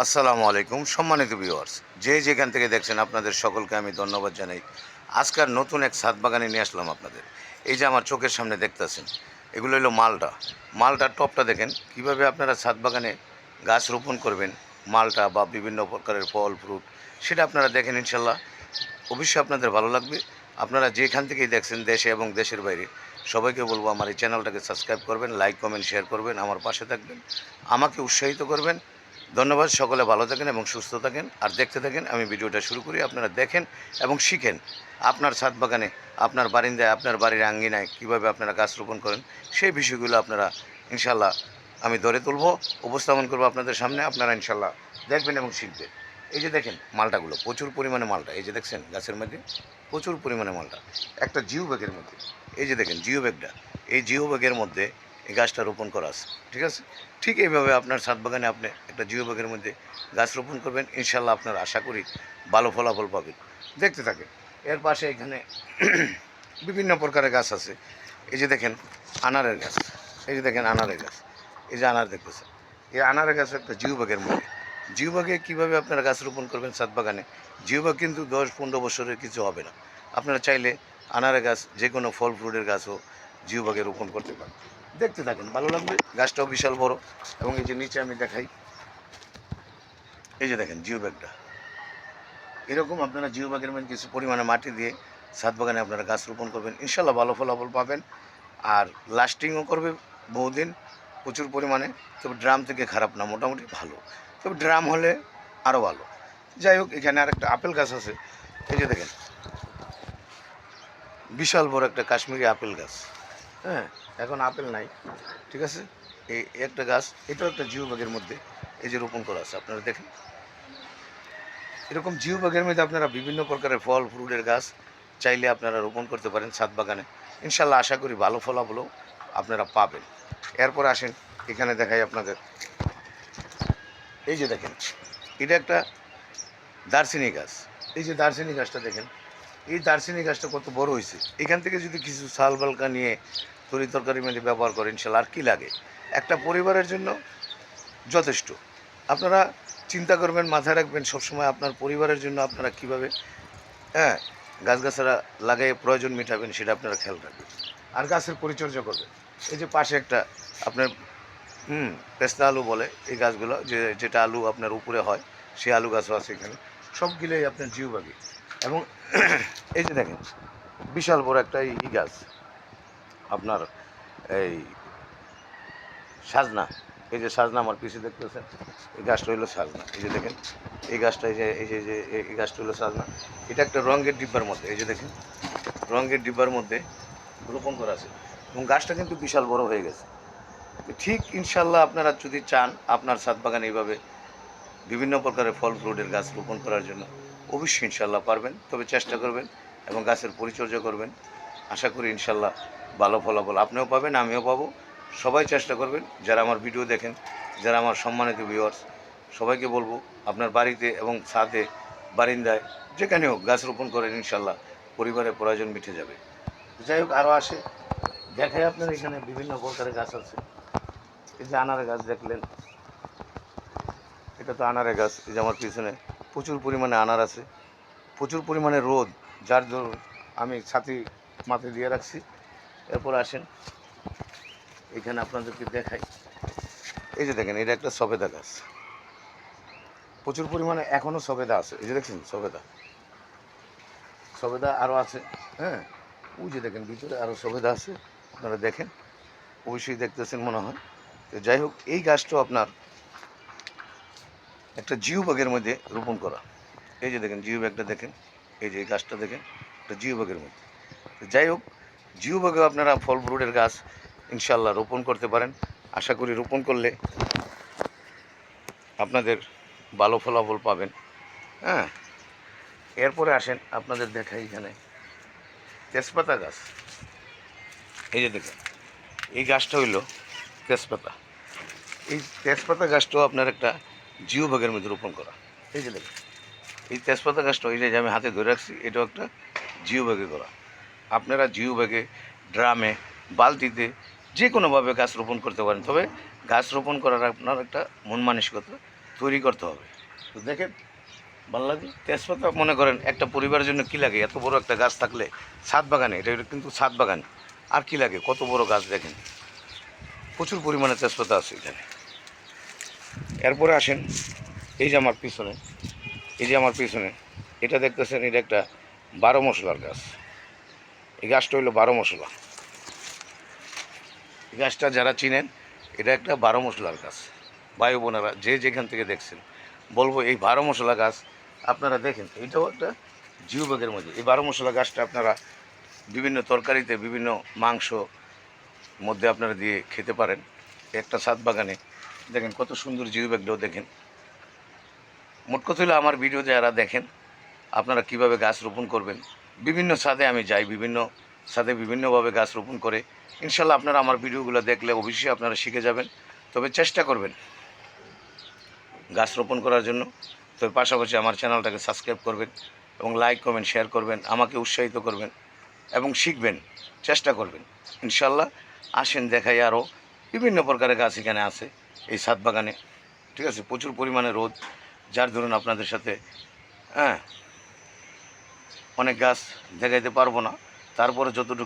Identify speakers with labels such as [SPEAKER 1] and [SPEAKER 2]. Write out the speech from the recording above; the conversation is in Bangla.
[SPEAKER 1] আসসালামু আলাইকুম সম্মানিত ভিউয়ার্স, যে যেখান থেকে দেখছেন আপনাদের সকলকে আমি ধন্যবাদ জানাই। আজকের নতুন এক ছাদ বাগানে নিয়ে আসলাম আপনাদের। এই যে আমার চোখের সামনে দেখতেছেন, এগুলো হলো মালটা। মালটার টপটা দেখেন কিভাবে আপনারা ছাদ বাগানে গাছ রোপণ করবেন। মালটা বা বিভিন্ন প্রকারের ফল ফ্রুট, সেটা আপনারা দেখেন ইনশাল্লাহ, অবশ্যই আপনাদের ভালো লাগবে। আপনারা যেখান থেকেই দেখছেন, দেশে এবং দেশের বাইরে, সবাইকে বলবো আমার এই চ্যানেলটাকে সাবস্ক্রাইব করবেন, লাইক কমেন্ট শেয়ার করবেন, আমার পাশে থাকবেন, আমাকে উৎসাহিত করবেন। ধন্যবাদ। সকলে ভালো থাকেন এবং সুস্থ থাকেন। আর দেখতে থাকেন, আমি ভিডিওটা শুরু করি, আপনারা দেখেন এবং শিখেন। আপনার ছাদ বাগানে, আপনার বারিন্দায়, আপনার বাড়ির আঙ্গিনায় কীভাবে আপনারা গাছ রোপণ করেন, সেই বিষয়গুলো আপনারা ইনশাল্লাহ আমি ধরে তুলব, উপস্থাপন করবো আপনাদের সামনে। আপনারা ইনশাল্লাহ দেখবেন এবং শিখবেন। এই যে দেখেন মালটাগুলো, প্রচুর পরিমাণে মালটা। এই যে দেখছেন গাছের মধ্যে প্রচুর পরিমাণে মালটা, একটা জিও ব্যাগের মধ্যে। এই যে দেখেন জিও ব্যাগটা, এই জিও ব্যাগের মধ্যে এই গাছটা রোপণ করা আছে। ঠিক আছে, ঠিক এইভাবে আপনার ছাদ বাগানে আপনি একটা জিও ব্যাগের মধ্যে গাছ রোপণ করবেন, ইনশাল্লাহ আপনার আশা করি ভালো ফলাফল পাবেন। দেখতে থাকেন। এর পাশে এখানে বিভিন্ন প্রকারের গাছ আছে। এই যে দেখেন আনারের গাছ, এই যে দেখেন আনারের গাছ, এই যে আনার দেখতেছেন, এই আনারের গাছ একটা জিও ব্যাগের মধ্যে। জিও ব্যাগে কীভাবে আপনারা গাছ রোপণ করবেন ছাদ বাগানে? জিও ব্যাগ কিন্তু 10-15 বছরের কিছু হবে না। আপনারা চাইলে আনারের গাছ, যে কোনো ফল ফ্রুটের গাছও জিও ব্যাগে রোপণ করতে পারেন। দেখতে থাকেন, ভালো লাগবে। গাছটাও বিশাল বড়। এবং এই যে নিচে আমি দেখাই, এই যে দেখেন জিও ব্যাগটা, এরকম আপনারা জিও ব্যাগের মধ্যে কিছু পরিমাণে মাটি দিয়ে ছাদ বাগানে আপনারা গাছ রোপণ করবেন, ইনশাল্লাহ ভালো ফলাফল পাবেন। আর লাস্টিংও করবে বহুদিন, প্রচুর পরিমাণে। তবে ড্রাম থেকে খারাপ না, মোটামুটি ভালো। তবে ড্রাম হলে আরও ভালো। যাই হোক, এখানে আর একটা আপেল গাছ আছে। এই যে দেখেন বিশাল বড় একটা কাশ্মীরি আপেল গাছ। হ্যাঁ, এখন আপেল নাই। ঠিক আছে, এই একটা গাছ, এটাও একটা জিও ব্যাগের মধ্যে এই যে রোপণ করা আছে। আপনারা দেখেন, এরকম জিও ব্যাগের মধ্যে আপনারা বিভিন্ন প্রকারের ফল ফ্রুটের গাছ চাইলে আপনারা রোপণ করতে পারেন ছাদ বাগানে। ইনশাল্লাহ আশা করি ভালো ফলাফলও আপনারা পাবেন। এরপর আসেন, এখানে দেখাই আপনাদের। এই যে দেখেন, এটা একটা দারচিনি গাছ। এই যে দারচিনি গাছটা দেখেন, এই দারচিনি গাছটা কত বড় হয়েছে। এখান থেকে যদি কিছু ছাল বালকা নিয়ে তরি তরকারির মধ্যে ব্যবহার করেন, ইনশাল্লাহ আর কী লাগে, একটা পরিবারের জন্য যথেষ্ট। আপনারা চিন্তা করবেন, মাথায় রাখবেন সবসময় আপনার পরিবারের জন্য আপনারা কীভাবে হ্যাঁ গাছগাছালা লাগাই প্রয়োজন মেটাবেন, সেটা আপনারা খেয়াল রাখবেন। আর গাছের পরিচর্যা করবেন। এই যে পাশে একটা আপনার পেস্তা আলু বলে এই গাছগুলো, যেটা আলু আপনার উপরে হয়, সেই আলু গাছও আছে এখানে। সবগুলোই আপনার জিওবাগি। এবং এই যে দেখেন বিশাল বড় একটা ই গাছ, আপনার এই সাজনা। এই যে সাজনা আমার পিছিয়ে দেখতেছেন, এই গাছটা হইলো সাজনা। এই যে দেখেন এই গাছটা, এই যে এই গাছটা হলো সাজনা। এটা একটা রঙের ডিব্বার মধ্যে, এই যে দেখেন রঙের ডিব্বার মধ্যে রোপণ করা আছে। এবং গাছটা কিন্তু বিশাল বড় হয়ে গেছে। ঠিক ইনশাল্লাহ আপনারা যদি চান আপনার ছাদ বাগানে এইভাবে বিভিন্ন প্রকারের ফল ফ্রুটের গাছ রোপণ করার জন্য, অবশ্যই ইনশাল্লাহ পারবেন। তবে চেষ্টা করবেন এবং গাছের পরিচর্যা করবেন। আশা করি ইনশাল্লাহ ভালো ফলাফল আপনিও পাবেন, আমিও পাবো। সবাই চেষ্টা করবেন, যারা আমার ভিডিও দেখেন, যারা আমার সম্মানিত ভিউয়ার্স, সবাইকে বলবো আপনার বাড়িতে এবং ছাদে, বারিন্দায়, যেখানে হোক গাছ রোপণ করেন, ইনশাল্লাহ পরিবারের প্রয়োজন মিটে যাবে। যাই হোক, আরও আসে দেখায় আপনার এখানে বিভিন্ন প্রকারের গাছ আছে। এই যে আনারের গাছ দেখলেন, এটা তো আনারের গাছ। এই যে আমার পিছনে প্রচুর পরিমাণে আনার আছে, প্রচুর পরিমাণে রোদ, যার দরুন আমি ছাতি মাথায় দিয়ে রাখছি। এরপর আসেন, এখানে আপনাদেরকে দেখাই। এই যে দেখেন, এটা একটা সবেদা গাছ, প্রচুর পরিমাণে এখনও সবেদা আছে। এই যে দেখছেন সবেদা, সবেদা আরও আছে। হ্যাঁ, ওই যে দেখেন ভিতরে আরও সবেদা আছে, আপনারা দেখেন, অবশ্যই দেখতেছেন মনে হয়। তো যাই হোক, এই গাছটাও আপনার একটা জিও ব্যাগের মধ্যে রোপণ করা। এই যে দেখেন জিও ব্যাগটা দেখেন, এই যে এই গাছটা দেখেন, একটা জিও ব্যাগের মধ্যে। তো যাই হোক, জিও ব্যাগে আপনারা ফল ফ্রুটের গাছ ইনশাল্লাহ রোপণ করতে পারেন। আশা করি রোপণ করলে আপনাদের ভালো ফলাফল পাবেন। হ্যাঁ, এরপরে আসেন আপনাদের দেখাই, এখানে তেজপাতা গাছ। এই যে দেখেন, এই গাছটা হইল তেজপাতা। এই তেজপাতা গাছটাও আপনার একটা জিও ব্যাগের মধ্যে রোপণ করা। এই যে দেখেন এই তেজপাতা গাছটা, এই যে আমি হাতে ধরে রাখছি, এটাও একটা জিও ব্যাগে করা। আপনারা জিও ব্যাগে, ড্রামে, বালতিতে যে কোনোভাবে গাছ রোপণ করতে পারেন। তবে গাছ রোপণ করার আপনার একটা মন মানসিকতা তৈরি করতে হবে। তো দেখেন ভালো লাগবে। তেজপাতা মনে করেন একটা পরিবারের জন্য কী লাগে, এত বড় একটা গাছ থাকলে ছাদ বাগানে, এটা কিন্তু ছাদ বাগান, আর কি লাগে, কত বড় গাছ দেখেন, প্রচুর পরিমাণে তেজপাতা আছে এখানে। এরপরে আসেন এই যে আমার পিছনে, এই যে আমার পিছনে এটা দেখতেছেন, এটা একটা 12 মশলার গাছ। এই গাছটা হইলো 12 মশলা। এই গাছটা যারা চিনেন, এটা একটা 12 মশলার গাছ। ভাই বোনেরা যে যেখান থেকে দেখছেন, বলবো এই 12 মশলা গাছ আপনারা দেখেন, এইটাও একটা জিও ব্যাগের মধ্যে। এই 12 মশলা গাছটা আপনারা বিভিন্ন তরকারিতে, বিভিন্ন মাংস মধ্যে আপনারা দিয়ে খেতে পারেন। একটা ছাদ বাগানে দেখেন কত সুন্দর জিও ব্যাগটাও দেখেন। মোট কথা হলো আমার ভিডিও যারা দেখেন, আপনারা কিভাবে গাছ রোপণ করবেন, বিভিন্ন ছাদে আমি যাই, বিভিন্ন ছাদে বিভিন্নভাবে গাছ রোপণ করে, ইনশাল্লাহ আপনারা আমার ভিডিওগুলো দেখলে অবশ্যই আপনারা শিখে যাবেন। তবে চেষ্টা করবেন গাছ রোপণ করার জন্য। তবে পাশাপাশি আমার চ্যানেলটাকে সাবস্ক্রাইব করবেন এবং লাইক কমেন্ট শেয়ার করবেন, আমাকে উৎসাহিত করবেন এবং শিখবেন, চেষ্টা করবেন ইনশাল্লাহ। আসেন দেখাই আরও বিভিন্ন প্রকারের গাছ এখানে আছে এই ছাদ বাগানে। ঠিক আছে, প্রচুর পরিমাণে রোদ, যার ধরুন আপনাদের সাথে অনেক গাছ দেখাইতে পারবো না, তারপরে যতটুকু